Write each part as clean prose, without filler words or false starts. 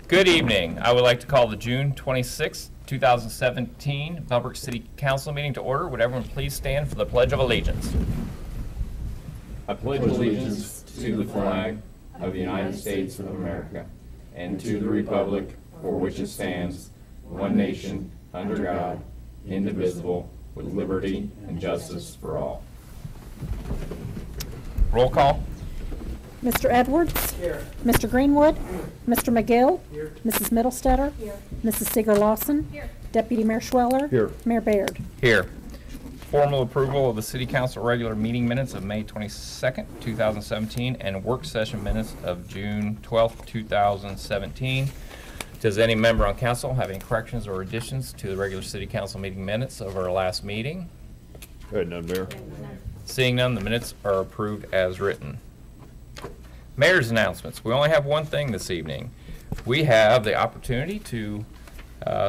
Good evening. I would like to call the June 26, 2017 Bellbrook City Council meeting to order. Would everyone please stand for the Pledge of Allegiance? I pledge allegiance to the flag of the United States of America and to the republic for which it stands, one nation, under God, indivisible, with liberty and justice for all. Roll call. Mr. Edwards? Here. Mr. Greenwood? Mr. McGill? Here. Mrs. Middlestetter? Here. Mrs. Seeger-Lawson? Here. Deputy Mayor Schweller? Here. Mayor Baird? Here. Formal approval of the City Council regular meeting minutes of May 22nd, 2017, and work session minutes of June 12th, 2017. Does any member on council have any corrections or additions to the regular City Council meeting minutes of our last meeting? I had none, Mayor. Seeing none, the minutes are approved as written. Mayor's announcements. We only have one thing this evening. We have the opportunity to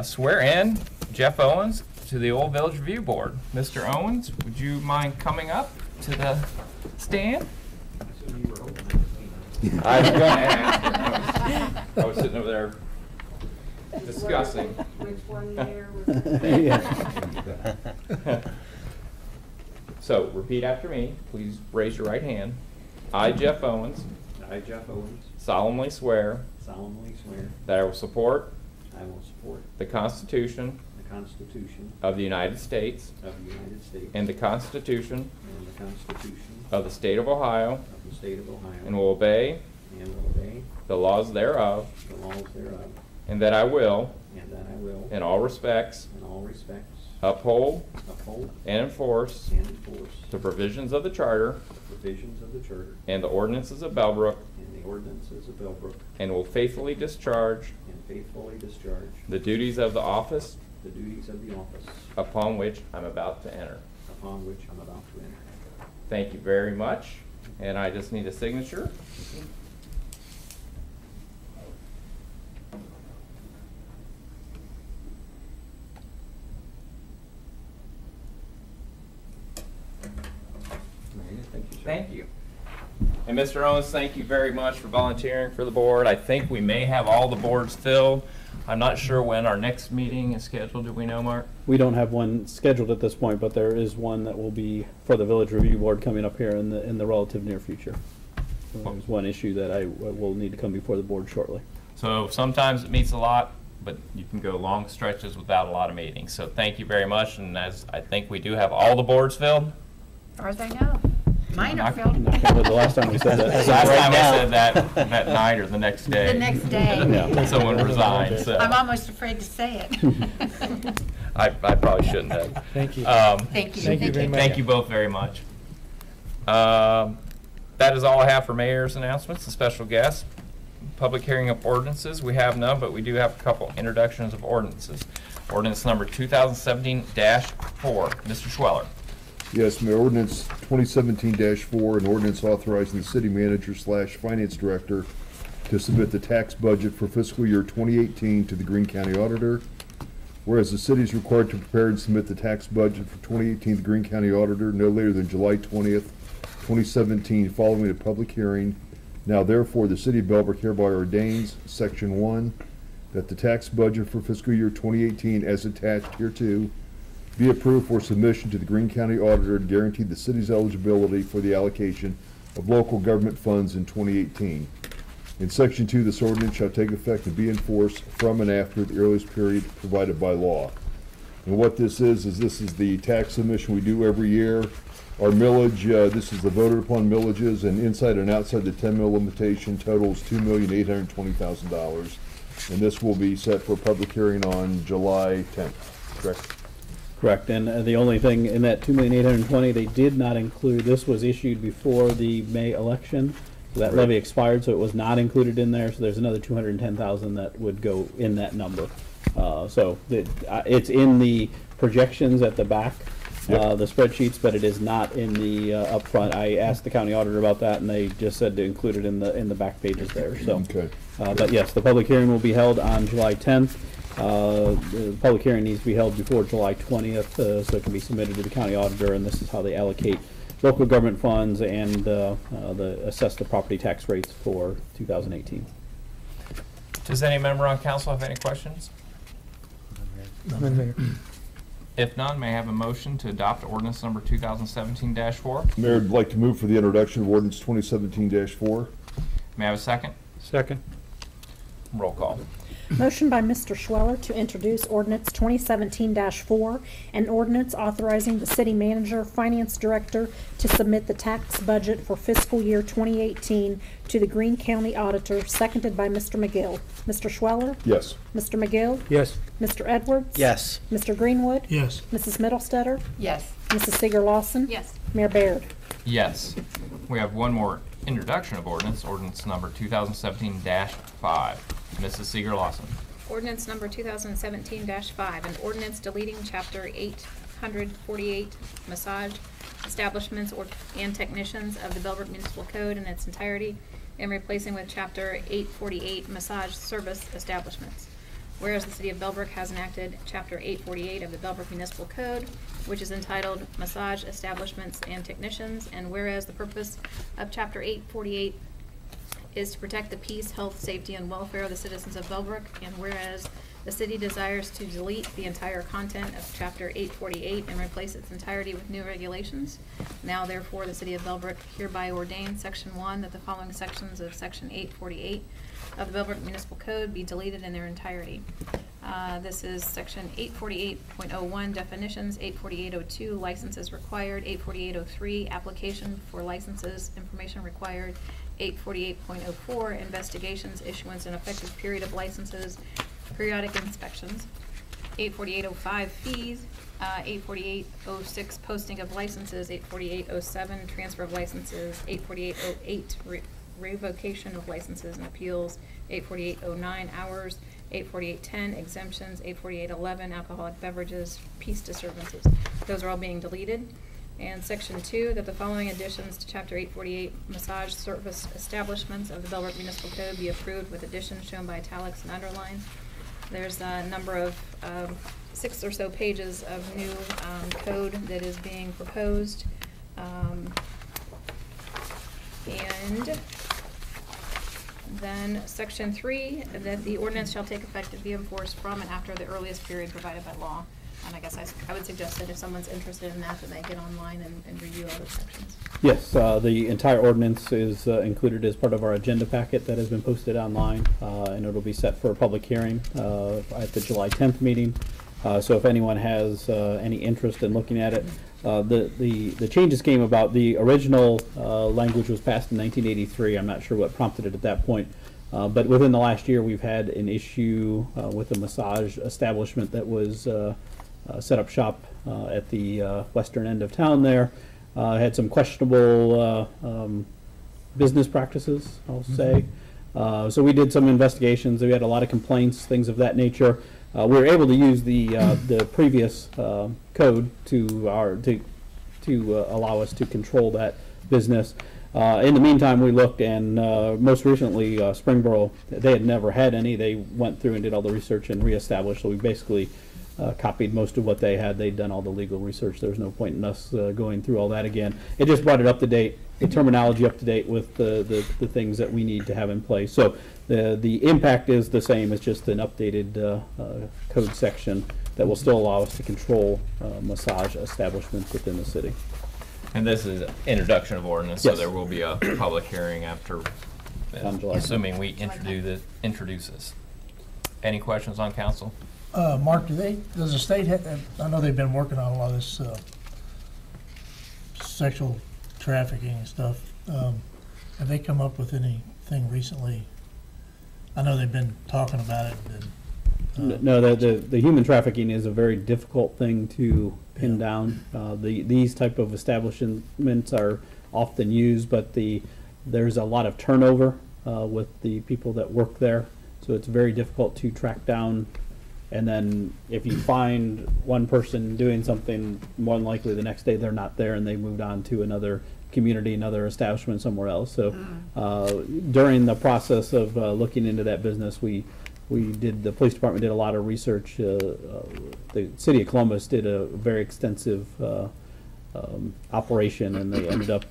swear in Jeff Owens to the Old Village Review Board. Mr. Owens, would you mind coming up to the stand? I was going to ask. I was sitting over there discussing. Which one there was? So, repeat after me. Please raise your right hand. I, Jeff Owens, I, Jeff Owens, solemnly swear solemnly swear that I will support I will support the Constitution the Constitution of the United States of the United States and the Constitution and the Constitution of the State of Ohio, of the State of Ohio, and will obey and will obey the laws thereof, the laws thereof, and that I will, and that I will, in all respects, in all respects, uphold uphold and enforce and enforce the provisions of the Charter the provisions of the Charter and the ordinances of Bellbrook, and the ordinances of Bellbrook, and will faithfully discharge and faithfully discharge the duties of the office the duties of the office upon which I'm about to enter. upon which I'm about to enter. Thank you very much. And I just need a signature. Thank you. And Mr. Owens, thank you very much for volunteering for the board. I think we may have all the boards filled. I'm not sure when our next meeting is scheduled. Do we know, Mark? We don't have one scheduled at this point, but there is one that will be for the Village Review Board coming up here in the relative near future. So there's one issue that I will need to come before the board shortly. So sometimes it meets a lot, but you can go long stretches without a lot of meetings. So thank you very much. And as I think we do have all the boards filled. As far as I know. Mine are filled. The last time we said that. Last time I said that night or the next day. The next day. Yeah. Someone resigned. So I'm almost afraid to say it. I probably shouldn't have. Thank you. Thank you. Thank you very much. Thank you both very much. That is all I have for mayor's announcements and special guests. Public hearing of ordinances, we have none, but we do have a couple introductions of ordinances. Ordinance number 2017-4. Mr. Schweller. Yes, Mayor. Ordinance 2017-4, an ordinance authorizing the city manager / finance director to submit the tax budget for fiscal year 2018 to the Greene County Auditor. Whereas the city is required to prepare and submit the tax budget for 2018 to the Greene County Auditor no later than July 20th, 2017, following a public hearing. Now therefore, the city of Bellbrook hereby ordains, Section 1, that the tax budget for fiscal year 2018 as attached hereto be approved for submission to the Greene County Auditor to guarantee the city's eligibility for the allocation of local government funds in 2018. In Section 2, this ordinance shall take effect and be enforced from and after the earliest period provided by law. And what this is this is the tax submission we do every year. Our millage, this is the voted upon millages, and inside and outside the 10 mil limitation totals $2,820,000. And this will be set for public hearing on July 10th, correct? Correct, and the only thing in that $2,820,000, they did not include, this was issued before the May election, so that levy expired, so it was not included in there, so there's another $210,000 that would go in that number. So it's in the projections at the back, the spreadsheets, but it is not in the upfront. I asked the county auditor about that, and they just said to include it in the back pages there. So, Okay. but yes, the public hearing will be held on July 10th. The public hearing needs to be held before July 20th, so it can be submitted to the county auditor, and this is how they allocate local government funds and assess the property tax rates for 2018. Does any member on council have any questions? If none, may I have a motion to adopt ordinance number 2017-4? Mayor, I'd like to move for the introduction of ordinance 2017-4. May I have a second? Second. Roll call. Motion by Mr. Schweller to introduce ordinance 2017-4, an ordinance authorizing the city manager, finance director to submit the tax budget for fiscal year 2018 to the Greene County Auditor, seconded by Mr. McGill. Mr. Schweller? Yes. Mr. McGill? Yes. Mr. Edwards? Yes. Mr. Greenwood? Yes. Mrs. Middlestetter? Yes. Mrs. Seeger Lawson? Yes. Mayor Baird? Yes. We have one more introduction of ordinance, ordinance number 2017-5. Mrs. Seeger Lawson. Ordinance number 2017-5, an ordinance deleting chapter 848 massage establishments and technicians of the Bellbrook Municipal Code in its entirety and replacing with chapter 848 massage service establishments. Whereas the city of Bellbrook has enacted chapter 848 of the Bellbrook Municipal Code, which is entitled Massage Establishments and Technicians, and whereas the purpose of chapter 848 is to protect the peace, health, safety, and welfare of the citizens of Bellbrook, and whereas the city desires to delete the entire content of chapter 848 and replace its entirety with new regulations, now therefore the city of Bellbrook hereby ordains section 1 that the following sections of section 848 of the Bellbrook Municipal Code be deleted in their entirety. This is section 848.01 definitions, 848.02 licenses required, 848.03 application for licenses, information required, 848.04 investigations, issuance and effective period of licenses, periodic inspections, 848.05 fees, 848.06 posting of licenses, 848.07 transfer of licenses, 848.08 revocation of licenses and appeals, 848.09 hours, 848.10 exemptions, 848.11 alcoholic beverages, peace disturbances. Those are all being deleted. And section 2, that the following additions to chapter 848 massage service establishments of the Bellbrook Municipal Code be approved with additions shown by italics and underlines. There's a number of 6 or so pages of new code that is being proposed. And then section 3, that the ordinance shall take effect and be enforced from and after the earliest period provided by law. And I guess I would suggest that if someone's interested in that they get online and review all those sections. Yes, the entire ordinance is included as part of our agenda packet that has been posted online, and it'll be set for a public hearing at the July 10th meeting. So if anyone has any interest in looking at it, the changes came about. The original language was passed in 1983. I'm not sure what prompted it at that point. But within the last year, we've had an issue with a massage establishment that was set up shop at the western end of town there. Had some questionable business practices, I'll say. So we did some investigations. We had a lot of complaints, things of that nature. We were able to use the previous code to allow us to control that business. In the meantime, we looked, and most recently, Springboro, they had never had any. They went through and did all the research and reestablished. So we basically copied most of what they had. They'd done all the legal research. There was no point in us going through all that again. It just brought it up to date, the terminology up to date with the things that we need to have in place. So the impact is the same. It's just an updated code section that will still allow us to control massage establishments within the city. And this is introduction of ordinance, so Yes. there will be a public hearing after, On July 10th. assuming we introduce this. Any questions on council? Mark, does the state I know they've been working on a lot of this sexual trafficking and stuff. Have they come up with anything recently? I know they've been talking about it. No, the human trafficking is a very difficult thing to pin down. These type of establishments are often used, but there's a lot of turnover with the people that work there, so it's very difficult to track down. And then if you find one person doing something, more than likely the next day they're not there and they moved on to another community, another establishment somewhere else. So during the process of looking into that business, the police department did a lot of research. The city of Columbus did a very extensive operation, and they ended up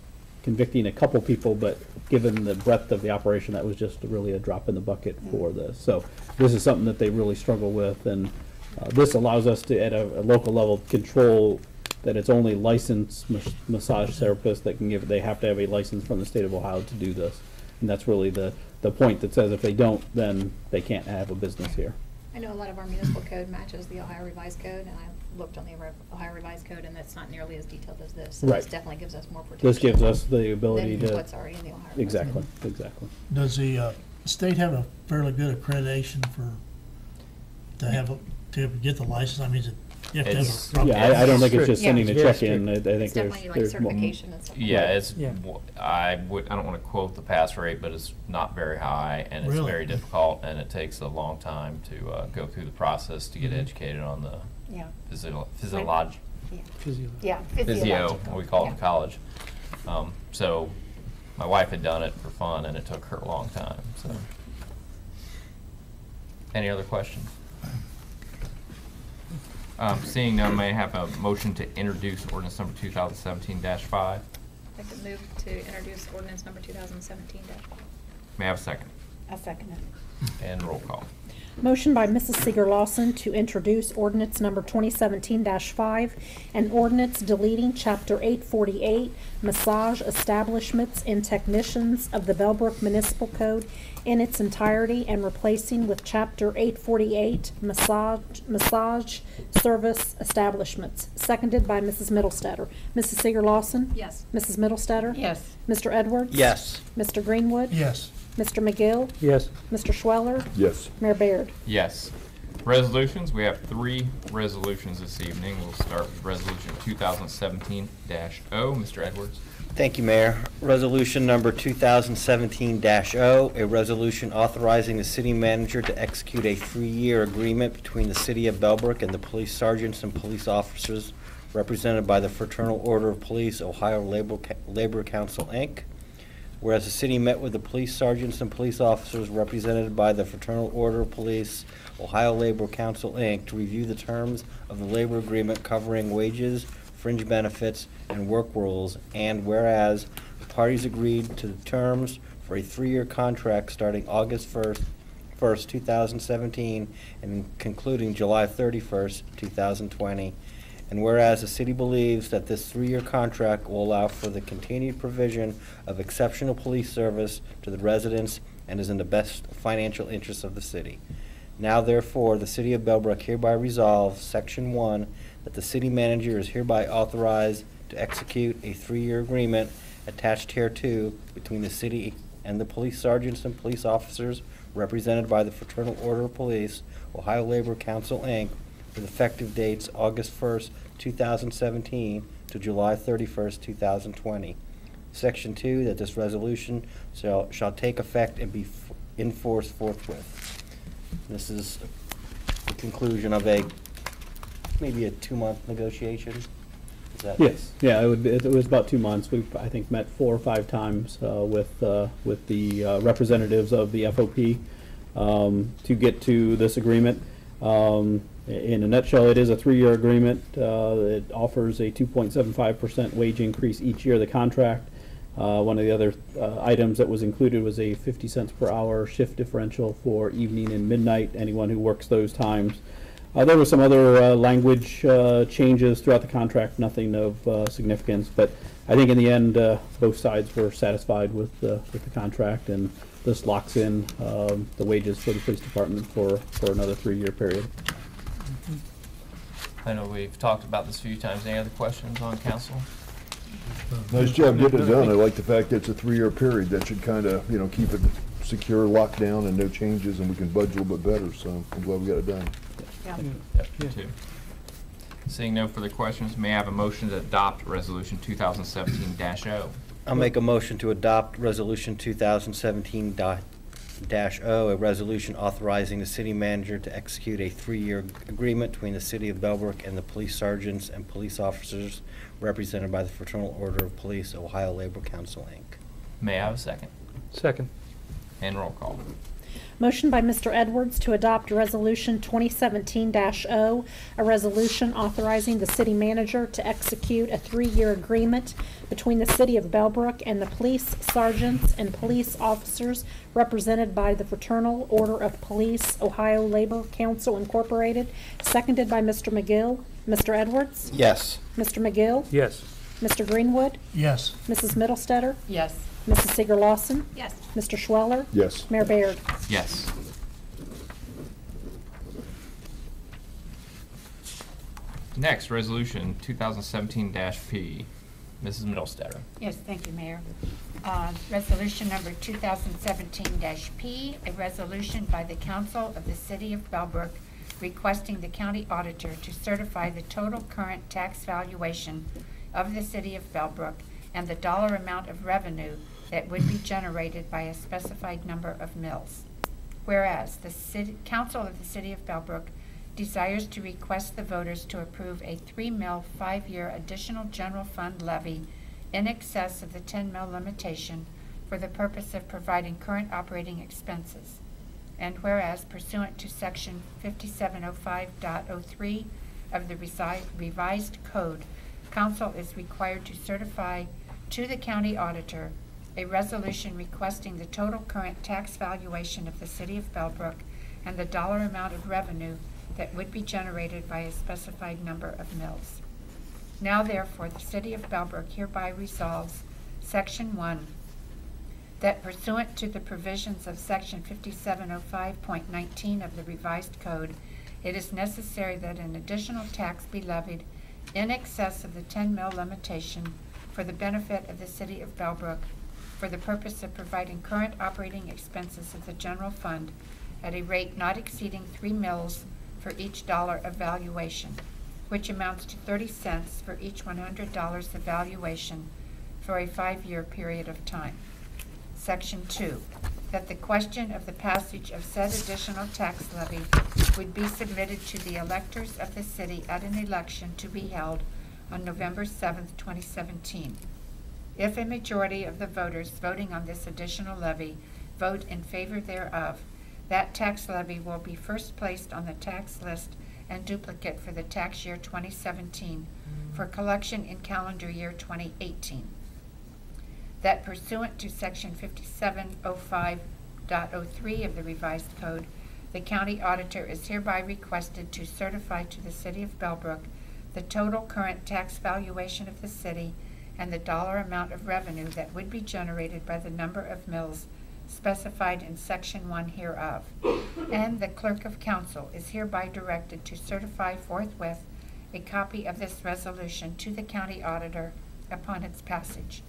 convicting a couple people, but given the breadth of the operation, that was just really a drop in the bucket for this. So this is something that they really struggle with, and this allows us to, at a local level, control that it's only licensed massage therapists that can give, they have to have a license from the state of Ohio to do this. And that's really the point that says if they don't, then they can't have a business here. I know a lot of our municipal code matches the Ohio Revised Code, and I looked on the Ohio Revised Code, and that's not nearly as detailed as this. So Right. this definitely gives us more protection. This gives us the ability than to. what's already in the Ohio Revised Exactly, Code. exactly. Does the state have a fairly good accreditation to get the license? I mean, is it, you have to have It's- a proper. Yeah, I don't think it's just Yeah. sending a Yeah, check strict. in. I think It's there's definitely like more. certification and stuff. Yeah, Right. it's, Yeah. I don't want to quote the pass rate, but it's not very high, and it's Really? very difficult, and it takes a long time to go through the process to get Mhm. educated on the Yeah, physiologic, yeah. physio, physiological, we call it yeah. in college. So my wife had done it for fun, and it took her a long time, so. Any other questions? Seeing none, may I have a motion to introduce ordinance number 2017-5? I'd like to move to introduce ordinance number 2017-5. May I have a second? I second it. And roll call. Motion by Mrs. Seeger Lawson to introduce ordinance number 2017-5, an ordinance deleting Chapter 848, massage establishments and technicians of the Bellbrook Municipal Code in its entirety and replacing with Chapter 848, massage service establishments. Seconded by Mrs. Middlestetter. Mrs. Seeger Lawson? Yes. Mrs. Middlestetter? Yes, Mr. Edwards? Yes. Mr. Greenwood? Yes, Mr. McGill? Yes. Mr. Schweller? Yes. Mayor Baird? Yes. Resolutions, we have 3 resolutions this evening. We'll start with Resolution 2017-0. Mr. Edwards. Thank you, Mayor. Resolution number 2017-0, a resolution authorizing the city manager to execute a 3-year agreement between the city of Bellbrook and the police sergeants and police officers represented by the Fraternal Order of Police, Ohio Labor Council, Inc. Whereas the city met with the police sergeants and police officers represented by the Fraternal Order of Police, Ohio Labor Council, Inc. to review the terms of the labor agreement covering wages, fringe benefits, and work rules, and whereas the parties agreed to the terms for a 3-year contract starting August 1st, 2017, and concluding July 31st, 2020, and whereas the city believes that this 3-year contract will allow for the continued provision of exceptional police service to the residents and is in the best financial interests of the city. Now therefore, the city of Bellbrook hereby resolves, Section 1, that the city manager is hereby authorized to execute a 3-year agreement attached hereto between the city and the police sergeants and police officers represented by the Fraternal Order of Police, Ohio Labor Council, Inc., with effective dates August 1st, 2017 to July 31st, 2020. Section 2, that this resolution shall take effect and be in force forthwith. This is the conclusion of maybe a 2-month negotiation. Is that? Yes, yeah, it was about 2 months. We've, I think, met 4 or 5 times with the representatives of the FOP to get to this agreement. In a nutshell, it is a 3-year agreement. It offers a 2.75% wage increase each year of the contract. One of the other items that was included was a 50 cents per hour shift differential for evening and midnight, anyone who works those times. There were some other language changes throughout the contract, nothing of significance, but I think in the end, both sides were satisfied with the contract, and this locks in the wages for the police department for another 3-year period. I know we've talked about this a few times. Any other questions on council? Nice job getting it done. I like the fact that it's a 3-year period. That should kind of, keep it secure, locked down, and no changes, and we can budget a little bit better, so I'm glad we got it done. yeah. Yep, me too. Seeing no further questions, may I have a motion to adopt Resolution 2017-0? I'll make a motion to adopt Resolution 2017-0, a resolution authorizing the city manager to execute a 3-year agreement between the city of Bellbrook and the police sergeants and police officers represented by the Fraternal Order of Police, Ohio Labor Council, Inc. May I have a second? Second. And roll call. Motion by Mr. Edwards to adopt Resolution 2017-0, a resolution authorizing the city manager to execute a 3-year agreement between the City of Bellbrook and the police sergeants and police officers represented by the Fraternal Order of Police, Ohio Labor Council Incorporated, seconded by Mr. McGill. Mr. Edwards? Yes. Mr. McGill? Yes. Mr. Greenwood? Yes. Mrs. Middlestetter? Yes. Mrs. Seeger Lawson? Yes. Mr. Schweller? Yes. Mayor Baird? Yes. Next, Resolution 2017-P. Mrs. Middlestetter. Yes, thank you, Mayor. Resolution number 2017-P, a resolution by the Council of the City of Bellbrook requesting the county auditor to certify the total current tax valuation of the City of Bellbrook and the dollar amount of revenue that would be generated by a specified number of mills. Whereas the Council of the City of Bellbrook desires to request the voters to approve a 3-mill 5-year additional general fund levy in excess of the 10-mill limitation for the purpose of providing current operating expenses. And whereas pursuant to Section 5705.03 of the revised code, Council is required to certify to the county auditor a resolution requesting the total current tax valuation of the City of Bellbrook and the dollar amount of revenue that would be generated by a specified number of mills. Now therefore, the City of Bellbrook hereby resolves, Section 1, that pursuant to the provisions of Section 5705.19 of the revised code, it is necessary that an additional tax be levied in excess of the 10-mill limitation for the benefit of the City of Bellbrook for the purpose of providing current operating expenses of the general fund at a rate not exceeding 3 mills for each dollar of valuation, which amounts to 30 cents for each $100 of valuation for a 5-year period of time. Section 2, that the question of the passage of said additional tax levy would be submitted to the electors of the city at an election to be held on November 7th, 2017. If a majority of the voters voting on this additional levy vote in favor thereof, that tax levy will be first placed on the tax list and duplicate for the tax year 2017 for collection in calendar year 2018. That pursuant to Section 5705.03 of the revised code, the county auditor is hereby requested to certify to the City of Bellbrook the total current tax valuation of the city and the dollar amount of revenue that would be generated by the number of mills specified in Section 1 hereof. And the Clerk of Council is hereby directed to certify forthwith a copy of this resolution to the county auditor upon its passage.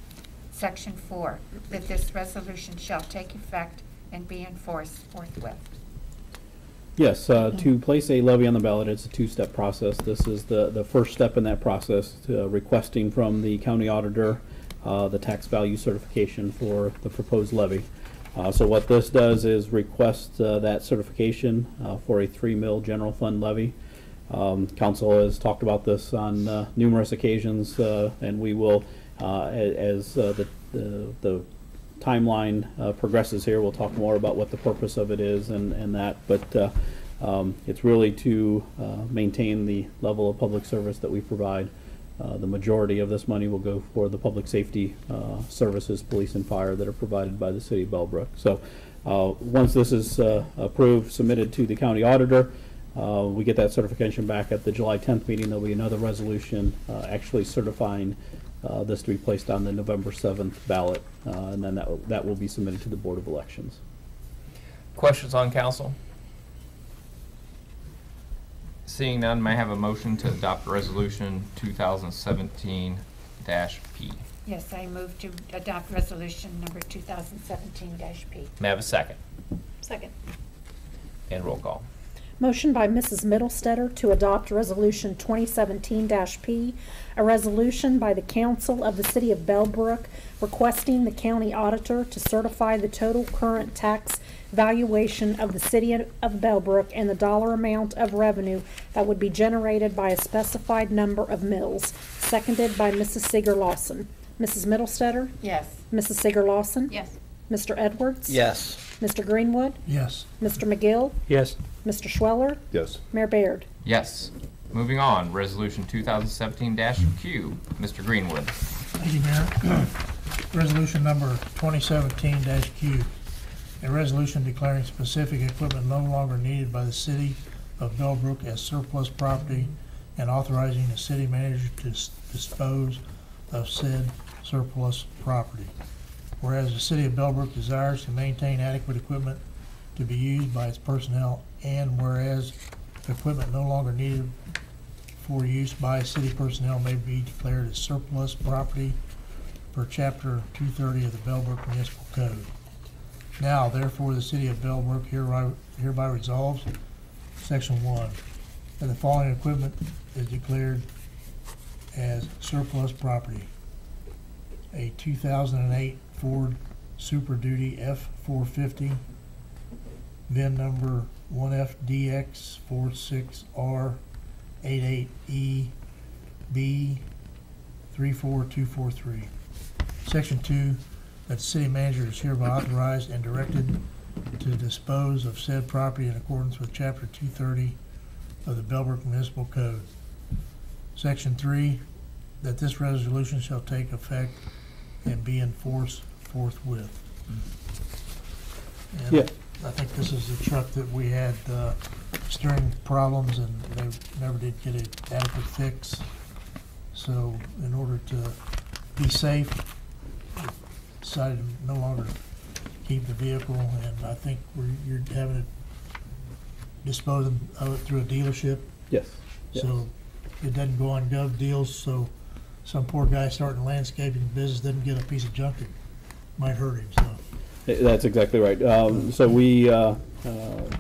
Section 4, that this resolution shall take effect and be enforced forthwith. Yes, to place a levy on the ballot, it's a 2-step process. This is the first step in that process, requesting from the county auditor the tax value certification for the proposed levy. So what this does is request that certification for a 3-mill general fund levy. Council has talked about this on numerous occasions, and we will, as the timeline progresses here, we'll talk more about what the purpose of it is and that, but it's really to maintain the level of public service that we provide. The majority of this money will go for the public safety services, police and fire, that are provided by the City of Bellbrook. So once this is approved, submitted to the county auditor, we get that certification back at the July 10th meeting. There'll be another resolution actually certifying this to be placed on the November 7th ballot, and then that will be submitted to the Board of Elections. Questions on council? Seeing none, may I have a motion to adopt Resolution 2017-P? Yes, I move to adopt resolution number 2017-P. May I have a second? Second. And roll call. Motion by Mrs. Middlestetter to adopt Resolution 2017-P, a resolution by the Council of the City of Bellbrook requesting the county auditor to certify the total current tax valuation of the City of Bellbrook and the dollar amount of revenue that would be generated by a specified number of mills, seconded by Mrs. Seeger Lawson. Mrs. Middlestetter? Yes. Mrs. Seeger Lawson? Yes. Mr. Edwards? Yes. Mr. Greenwood, Yes. Mr. McGill, Yes. Mr. Schweller, Yes. Mayor Baird. Yes. Moving on, Resolution 2017-Q. Mr. Greenwood. Thank you, Mayor. Resolution number 2017-Q. A resolution declaring specific equipment no longer needed by the city of Bellbrook as surplus property and authorizing the city manager to dispose of said surplus property. Whereas the city of Bellbrook desires to maintain adequate equipment to be used by its personnel, and whereas equipment no longer needed for use by city personnel may be declared as surplus property per chapter 230 of the Bellbrook Municipal Code. Now, therefore, the city of Bellbrook hereby resolves, Section 1, that the following equipment is declared as surplus property. A 2008 Ford Super Duty F450, VIN number 1FDX46R88EB34243. Section 2, that the city manager is hereby authorized and directed to dispose of said property in accordance with Chapter 230 of the Bellbrook Municipal Code. Section 3, that this resolution shall take effect and be in force forthwith. And Yeah. I think this is the truck that we had steering problems and they never did get an adequate fix. So in order to be safe, we decided to no longer keep the vehicle, and I think you're having it dispose of it through a dealership. Yes. Yes. So it doesn't go on gov deals, so some poor guy starting landscaping business doesn't get a piece of junk that might hurt him, so. That's exactly right. So we,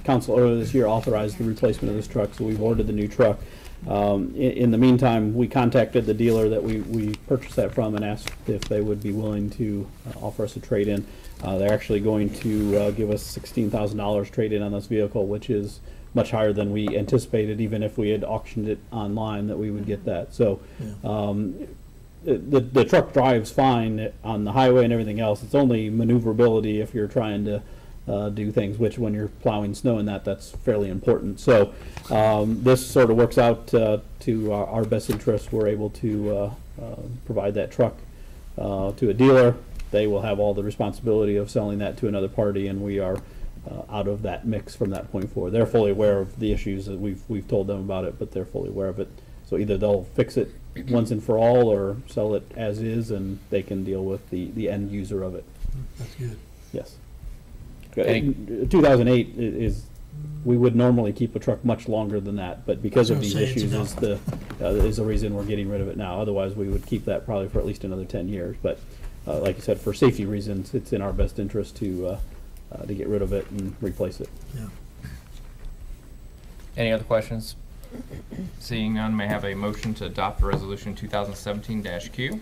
council earlier this year authorized the replacement of this truck, so we've ordered the new truck. In the meantime, we contacted the dealer that we purchased that from and asked if they would be willing to offer us a trade-in. They're actually going to give us $16,000 trade-in on this vehicle, which is much higher than we anticipated, even if we had auctioned it online, that we would get that. So the truck drives fine on the highway and everything else. It's only maneuverability if you're trying to do things, which when you're plowing snow and that's fairly important. So this sort of works out to our best interest. We're able to provide that truck to a dealer. They will have all the responsibility of selling that to another party, and we are out of that mix from that point forward. They're fully aware of the issues that we've told them about it, but they're fully aware of it. So either they'll fix it once and for all, or sell it as is, and they can deal with the end user of it. That's good. Yes. Any- 2008 is, we would normally keep a truck much longer than that, but because of I was these gonna say, issues is the reason we're getting rid of it now. Otherwise, we would keep that probably for at least another 10 years. But like you said, for safety reasons, it's in our best interest to get rid of it and replace it. Yeah. Any other questions? Seeing none, may I have a motion to adopt Resolution 2017-Q.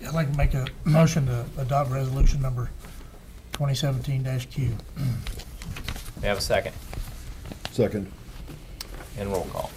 I'd like to make a motion to adopt resolution number 2017-Q. May I have a second? Second. And roll call.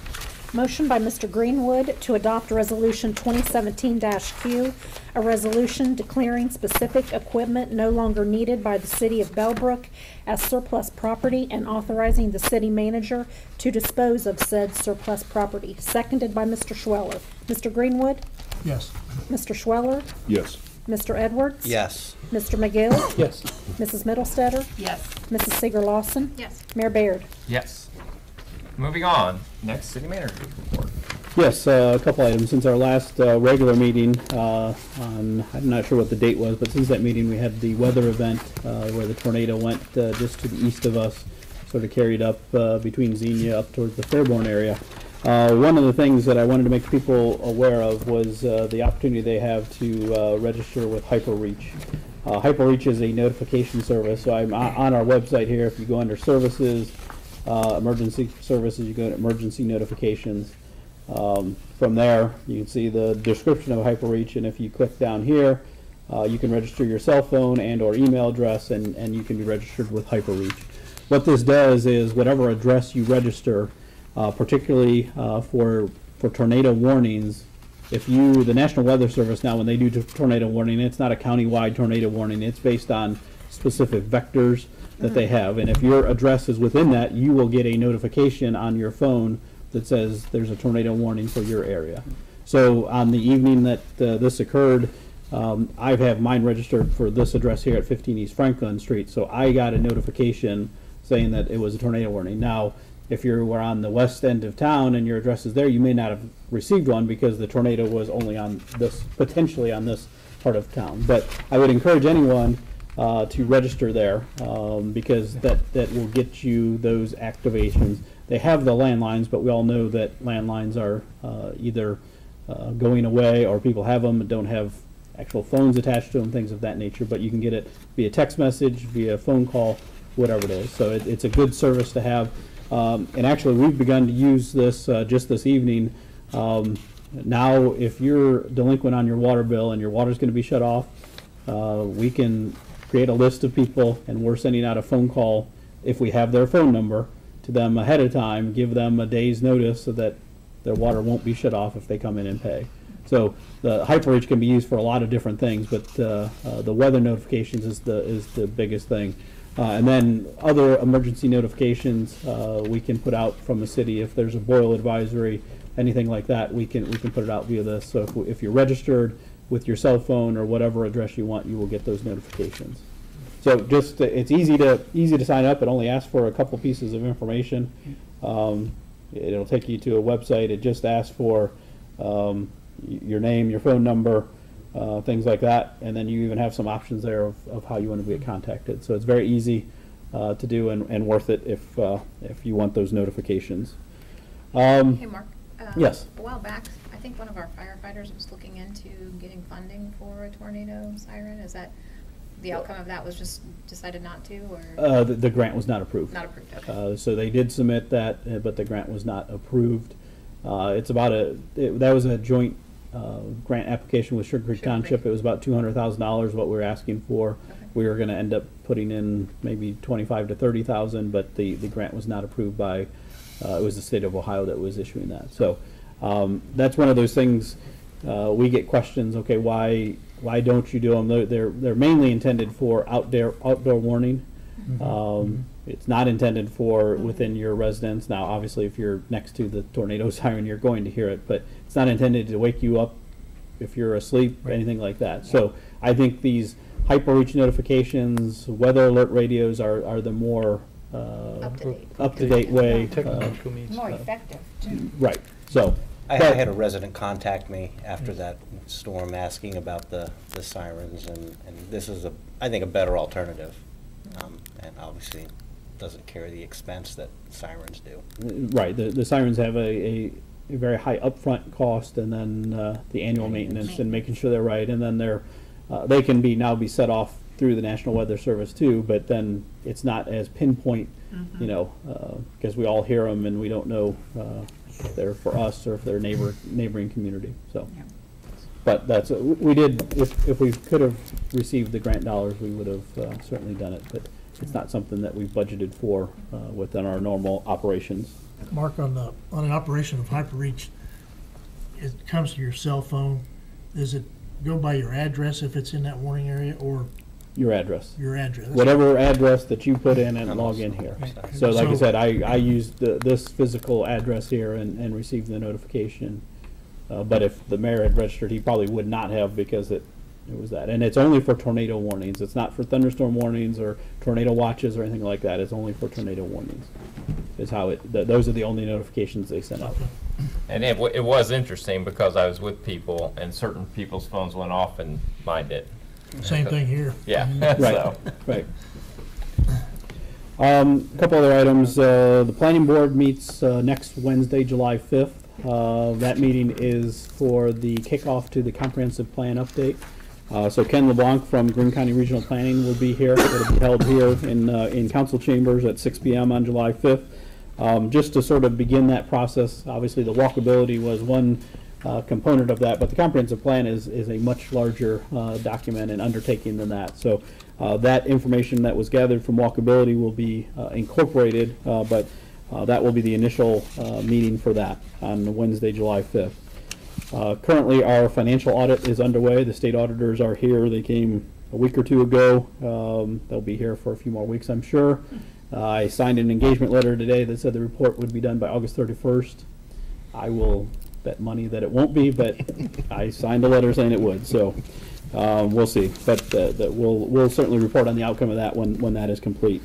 Motion by Mr. Greenwood to adopt Resolution 2017-Q, a resolution declaring specific equipment no longer needed by the city of Bellbrook as surplus property and authorizing the city manager to dispose of said surplus property. Seconded by Mr. Schweller. Mr. Greenwood, Yes. Mr. Schweller, Yes. Mr. Edwards. Yes. Mr. McGill, Yes. Mrs. Middlestetter, Yes. Mrs. Seeger Lawson, Yes. Mayor Mayor Baird. Yes. Moving on, next city manager's report. Yes, a couple items. Since our last regular meeting, I'm not sure what the date was, but since that meeting, we had the weather event where the tornado went just to the east of us, sort of carried up between Xenia up towards the Fairborn area. One of the things that I wanted to make people aware of was the opportunity they have to register with HyperReach. HyperReach is a notification service, so I'm on our website here. If you go under services, emergency services, you go to emergency notifications. From there, you can see the description of HyperReach, and if you click down here, you can register your cell phone and or email address, and you can be registered with HyperReach. What this does is whatever address you register, particularly for tornado warnings, if the National Weather Service now, when they do tornado warning, it's not a county-wide tornado warning, it's based on specific vectors that they have. And if your address is within that, you will get a notification on your phone that says there's a tornado warning for your area. So on the evening that this occurred, I have mine registered for this address here at 15 East Franklin Street, so I got a notification saying that it was a tornado warning. Now, if you were on the west end of town and your address is there, you may not have received one because the tornado was only on this, potentially on this part of town. But I would encourage anyone to register there because that will get you those activations. They have the landlines, but we all know that landlines are either going away or people have them and don't have actual phones attached to them, things of that nature. But you can get it via text message, via phone call, whatever it is. So it's a good service to have. And actually, we've begun to use this just this evening. Now, if you're delinquent on your water bill and your water's going to be shut off, we can create a list of people, and we're sending out a phone call if we have their phone number to them ahead of time, give them a day's notice so that their water won't be shut off if they come in and pay. So the HyperReach can be used for a lot of different things, but the weather notifications is the biggest thing. And then other emergency notifications we can put out from the city. If there's a boil advisory, anything like that, we can put it out via this. So if you're registered with your cell phone or whatever address you want, you will get those notifications. So just it's easy to sign up. It only asks for a couple pieces of information. It'll take you to a website. It just asks for your name, your phone number, things like that, and then you even have some options there of how you want to get contacted. So it's very easy to do and worth it if you want those notifications. Hey, Mark. Yes. A while back, I think one of our firefighters was looking into getting funding for a tornado siren. Is that the outcome of that was just decided not to, or? The grant was not approved. Not approved, okay. So they did submit that, but the grant was not approved. It's about that was a joint grant application with Sugar Creek Township. It was about $200,000 what we were asking for. Okay. We were going to end up putting in maybe $25,000 to $30,000, but the grant was not approved by. It was the state of Ohio that was issuing that. So that's one of those things. We get questions. Okay, why don't you do them? They're mainly intended for outdoor warning. It's not intended for within your residence. Now, obviously, if you're next to the tornado siren, you're going to hear it, but it's not intended to wake you up if you're asleep or anything like that. So I think these HyperReach notifications, weather alert radios are the more up-to-date way. More effective, too. Right. So I had a resident contact me after that storm asking about the sirens, and this is, I think, a better alternative. And obviously doesn't carry the expense that sirens do. Right. The sirens have a very high upfront cost, and then the annual maintenance and making sure they're right, and then they can now be set off through the National Weather Service too, but then it's not as pinpoint, because we all hear them and we don't know if they're for us or if they're neighboring community. So, but that's we did. If we could have received the grant dollars, we would have certainly done it. But it's not something that we've budgeted for within our normal operations. Mark, on the operation of HyperReach, it comes to your cell phone. Does it go by your address if it's in that warning area, or Your address. your address? Whatever address that you put in and log in here. Right. So like I So- said, I used this physical address here and received the notification. But if the mayor had registered, he probably would not have, because it was that. And it's only for tornado warnings. It's not for thunderstorm warnings or tornado watches or anything like that. It's only for tornado warnings. Is how those are the only notifications they sent out. And it was interesting because I was with people and certain people's phones went off and mine did. Same thing here. Yeah. Right, So. right. A couple other items. The planning board meets next Wednesday, July 5th. That meeting is for the kickoff to the comprehensive plan update. So Ken LeBlanc from Greene County Regional Planning will be here. It'll be held here in council chambers at 6 p.m. on July 5th. Just to sort of begin that process, obviously the walkability was one component of that, but the comprehensive plan is a much larger document and undertaking than that. So that information that was gathered from walkability will be incorporated, but that will be the initial meeting for that on Wednesday, July 5th. Currently, our financial audit is underway. The state auditors are here. They came a week or two ago. They'll be here for a few more weeks, I'm sure. I signed an engagement letter today that said the report would be done by August 31st. I will bet money that it won't be, but I signed a letter saying it would, so we'll see. But we'll certainly report on the outcome of that when that is complete.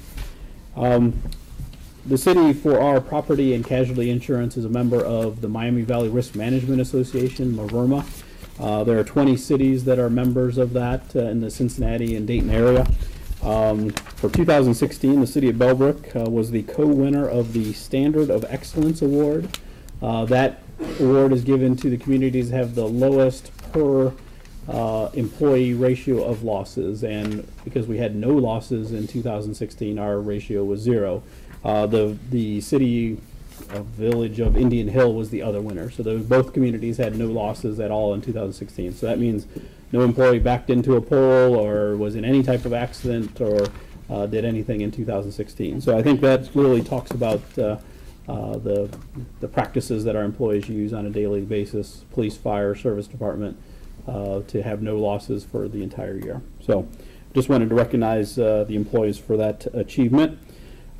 The city, for our property and casualty insurance, is a member of the Miami Valley Risk Management Association, MVRMA. There are 20 cities that are members of that in the Cincinnati and Dayton area. For 2016, the city of Bellbrook was the co-winner of the Standard of Excellence Award. That award is given to the communities that have the lowest per employee ratio of losses, and because we had no losses in 2016, our ratio was 0. The city village of Indian Hill was the other winner. So both communities had no losses at all in 2016. So that means no employee backed into a pole or was in any type of accident or did anything in 2016. So I think that really talks about the practices that our employees use on a daily basis, police, fire, service department, to have no losses for the entire year. So just wanted to recognize the employees for that achievement.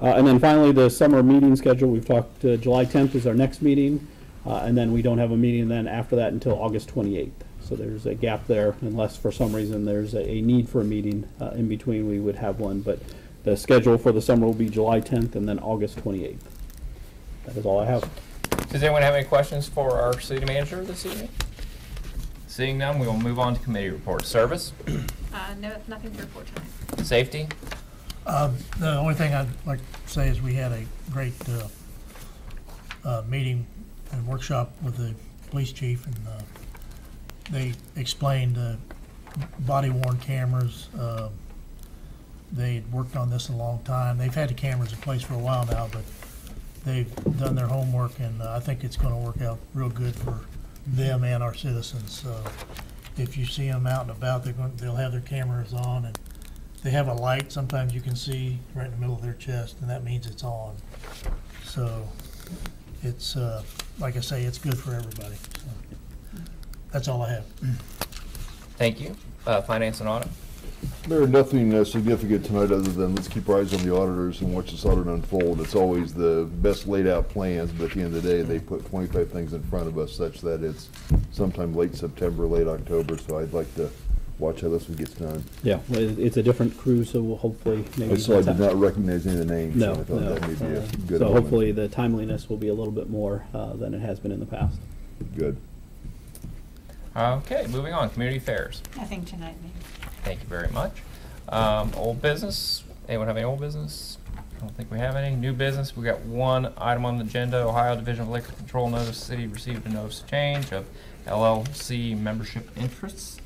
And then finally, the summer meeting schedule. We've talked July 10th is our next meeting, and then we don't have a meeting then after that until August 28th. So there's a gap there, unless for some reason there's a need for a meeting in between, we would have one. But the schedule for the summer will be July 10th and then August 28th. That is all I have. Does anyone have any questions for our city manager this evening? Seeing none, we will move on to committee reports. Service? No, nothing to report tonight. Safety? The only thing I'd like to say is we had a great meeting and workshop with the police chief, and they explained body-worn cameras. They worked on this a long time. They've had the cameras in place for a while now, but they've done their homework, and I think it's going to work out real good for them and our citizens. If you see them out and about, they'll have their cameras on, and they have a light sometimes you can see right in the middle of their chest, and that means it's on. So it's, like I say, it's good for everybody. So that's all I have. Thank you. Finance and audit? There are nothing significant tonight other than let's keep our eyes on the auditors and watch this audit unfold. It's always the best laid out plans, but at the end of the day, they put 25 things in front of us such that it's sometime late September, late October, so I'd like to watch how this one gets done. Yeah, well, it's a different crew, so we'll hopefully maybe. I saw I did not recognize any of the names, No, so I thought no. that may be a good So element. hopefully the timeliness will be a little bit more than it has been in the past. Good. Okay, moving on. Community affairs. Nothing tonight, Mayor. Thank you very much. Old business. Anyone have any old business? I don't think we have any. New business. We got one item on the agenda. Ohio Division of Liquor Control notice. City received a notice of change of LLC membership interests.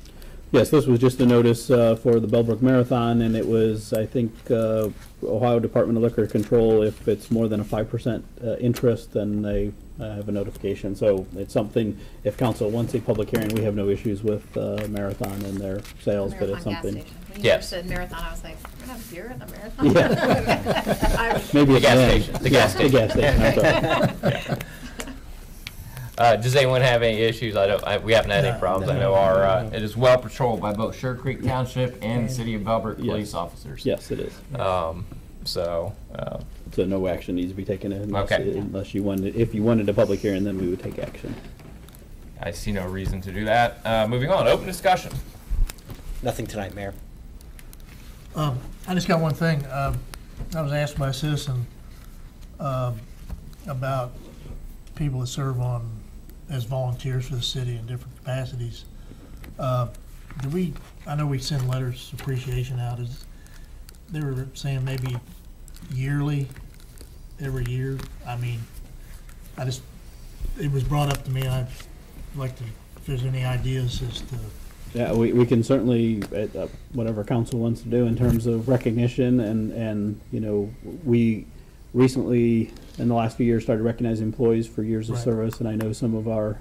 Yes, this was just a notice for the Bellbrook Marathon, and it was, I think, Ohio Department of Liquor Control, if it's more than a 5% interest, then they have a notification. So it's something, if council wants a public hearing, we have no issues with Marathon and their sales, but it's Marathon gas something. station. When you Yes. first said marathon, I was like, we're gonna have beer at the marathon? Yeah. Maybe The it's gas then. station. The Yeah, gas station. The gas station, I'm sorry. Does anyone have any issues? We haven't had any problems. I know it is well patrolled by both Sugar Creek Township and the City of Bellbrook Yes. police officers. Yes, it is. So No action needs to be taken unless, Okay. unless you wanted, if you wanted a public hearing, then we would take action. I see no reason to do that. Moving on, open discussion. Nothing tonight, Mayor. I just got one thing. I was asked by a citizen about people that serve on as volunteers for the city in different capacities. I know we send letters of appreciation out. They were saying maybe yearly, every year. I mean, it was brought up to me, and I'd like to, if there's any ideas as to. Yeah, we can certainly, whatever council wants to do in terms of recognition, and you know, we recently, in the last few years, started recognizing employees for years of Right. service, and I know some of our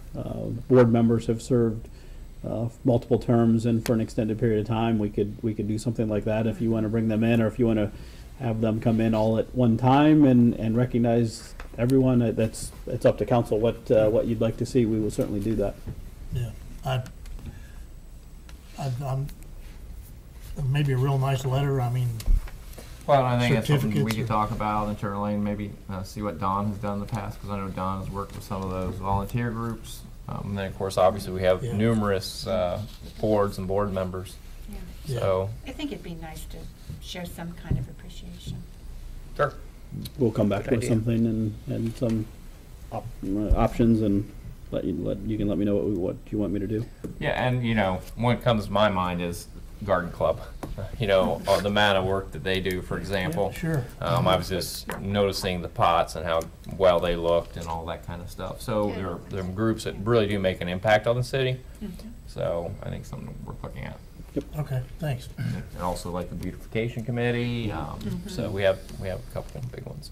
board members have served multiple terms and for an extended period of time. We could do something like that if you want to bring them in, or if you want to have them come in all at one time and recognize everyone. It's up to council what you'd like to see. We will certainly do that. Yeah, maybe a real nice letter, I mean, Well, I think that's something we Certificates could or- talk about internally and maybe see what Don has done in the past, because I know Don has worked with some of those volunteer groups. And then, of course, obviously, we have Yeah. numerous boards and board members. Yeah. So, I think it'd be nice to show some kind of appreciation. sure. We'll come back Good with idea. something and some options and you can let me know what you want me to do. Yeah, and what comes to my mind is garden club. The amount of work that they do, for example. Yeah, sure. I was just noticing the pots and how well they looked and all that kind of stuff. So there are groups that really do make an impact on the city. So I think something worth looking at. Okay, thanks. And also like the beautification committee. So we have a couple of big ones.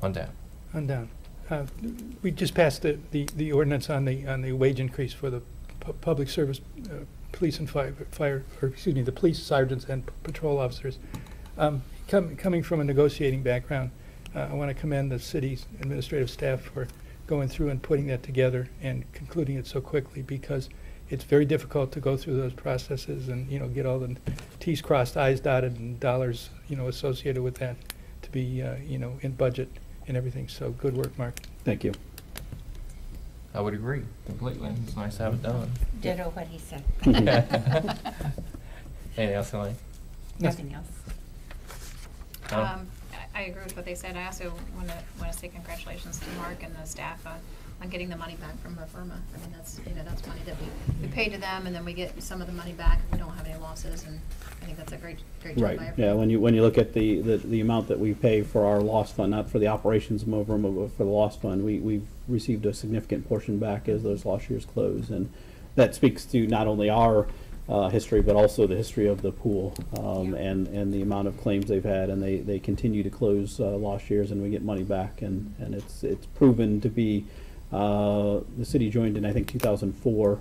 On down. On down. We just passed the ordinance on the wage increase for the public service, police and the police sergeants and patrol officers. Coming from a negotiating background, I want to commend the city's administrative staff for going through and putting that together and concluding it so quickly, because it's very difficult to go through those processes and, get all the T's crossed, I's dotted, and dollars, associated with that to be, in budget and everything. So good work, Mark. Thank you. I would agree completely. It's nice to have it done. Ditto what he said. Anything else, Elaine? Nothing else. No? I agree with what they said. I also want to say congratulations to Mark and the staff on getting the money back from Reforma. I mean, that's money that we pay to them, and then we get some of the money back if we don't have any losses, and I think that's a great job by Right, everybody. yeah, when you look at the amount that we pay for our loss fund, not for the operations of Moverma, but for the loss fund, we've received a significant portion back as those loss years close, and that speaks to not only our history, but also the history of the pool, and the amount of claims they've had, and they continue to close lost years, and we get money back, and it's proven to be, the city joined in, I think, 2004.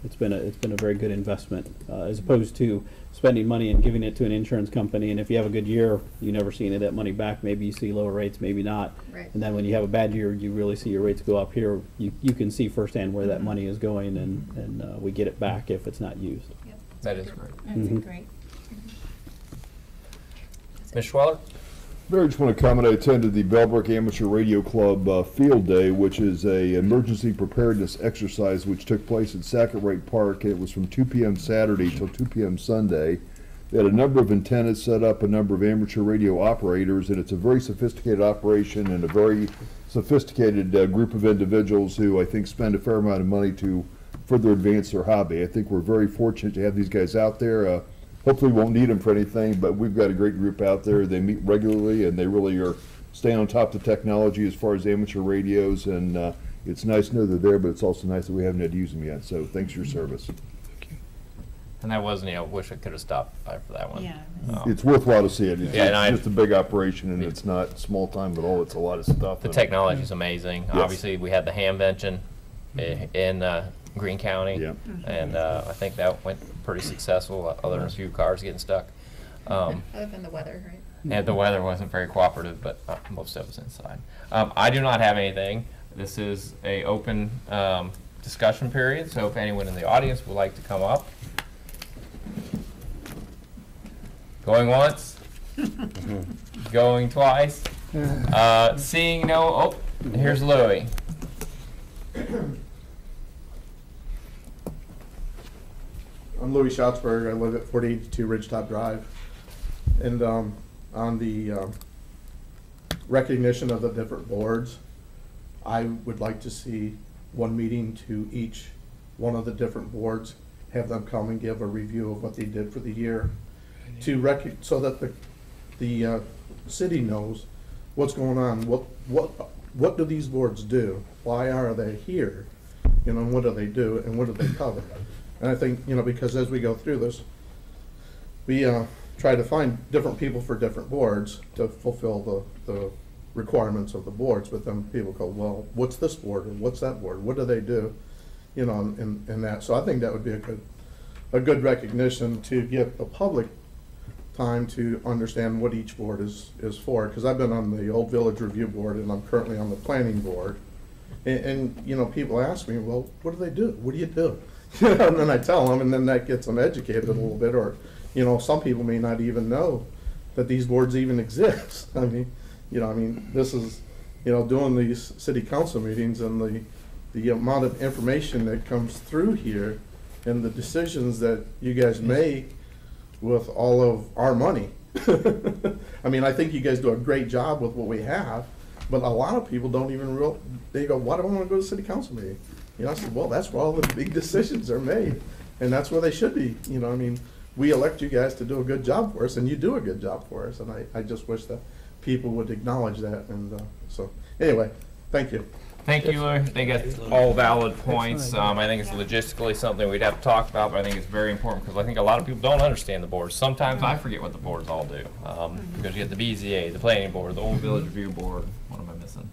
It's been a very good investment, as opposed to spending money and giving it to an insurance company, and if you have a good year, you never see any of that money back. Maybe you see lower rates, maybe not. Right. And then when you have a bad year, you really see your rates go up. Here, you can see firsthand where that money is going, and we get it back if it's not used. Yep. That is great. That's Mhm. great. Ms. Schweller? I just want to comment, I attended the Bellbrook Amateur Radio Club Field Day, which is a emergency preparedness exercise which took place at Sackett Park. It was from 2 p.m. Saturday till 2 p.m. Sunday. They had a number of antennas set up, a number of amateur radio operators, and it's a very sophisticated operation and a very sophisticated group of individuals who I think spend a fair amount of money to further advance their hobby. I think we're very fortunate to have these guys out there. Hopefully we won't need them for anything, but we've got a great group out there. They meet regularly, and they really are staying on top of the technology as far as amateur radios, and it's nice to know they're there, but it's also nice that we haven't had to use them yet, so thanks for your service. And that wasn't, I wish I could have stopped by for that one. Yeah. It's worthwhile to see it. It's Yeah, and I- just a big operation, and it's not small time at all. It's a lot of stuff. The technology is amazing. Yes. Obviously, we had the hamvention in Greene County. Yeah. And I think that went pretty successful, other than a few cars getting stuck. Other than the weather, right? And the weather wasn't very cooperative, but most of us inside. I do not have anything. This is a open discussion period, so if anyone in the audience would like to come up. Going once? Going twice? Seeing no, oh, here's Louis. I'm Louis Schatzberg. I live at 4082 Ridgetop Drive. And on the recognition of the different boards, I would like to see one meeting to each one of the different boards, have them come and give a review of what they did for the year, so that the city knows what's going on. What do these boards do? Why are they here? What do they do, and what do they cover? And I think, because as we go through this, we try to find different people for different boards to fulfill the requirements of the boards, but then people go, well, what's this board, and what's that board? What do they do? And that. So I think that would be a good recognition to give the public time to understand what each board is for. Because I've been on the Old Village Review Board, and I'm currently on the Planning Board. And people ask me, well, what do they do? What do you do? And then I tell them, and then that gets them educated a little bit, or, you know, some people may not even know that these boards even exist. I mean, you know, I mean, this is, you know, doing these city council meetings and the amount of information that comes through here and the decisions that you guys make with all of our money. I mean, I think you guys do a great job with what we have, but a lot of people don't even they go, why do I want to go to the city council meeting? You know, I said, well, that's where all the big decisions are made, and that's where they should be. You know, I mean, we elect you guys to do a good job for us, and you do a good job for us, and I just wish that people would acknowledge that, and so, anyway, thank you. Thank you, Louis. I think that's all valid points. I think it's logistically something we'd have to talk about, but I think it's very important because I think a lot of people don't understand the boards. Sometimes I forget what the boards all do. Because you get the BZA, the planning board, the Old Village Review Board. What am I missing?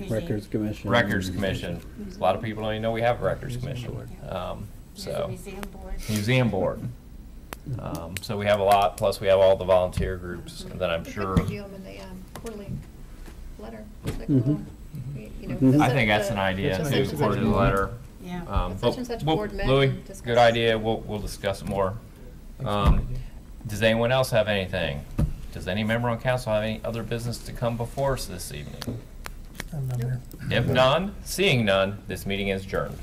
Records Commission. Records Commission. A lot of people don't even know we have a Records Commission. There's a So, museum board. Museum Board. So we have a lot, plus we have all the volunteer groups that I'm sure. Review them in the quarterly letter. Like a Mhm. little, you know, I think that's an idea such too, and such according to the board. letter. Yeah. But Such and such board met Louis, and discussed. good idea. We'll discuss it more. Does anyone else have anything? Does any member on council have any other business to come before us this evening? I'm not here. If none, seeing none, this meeting is adjourned.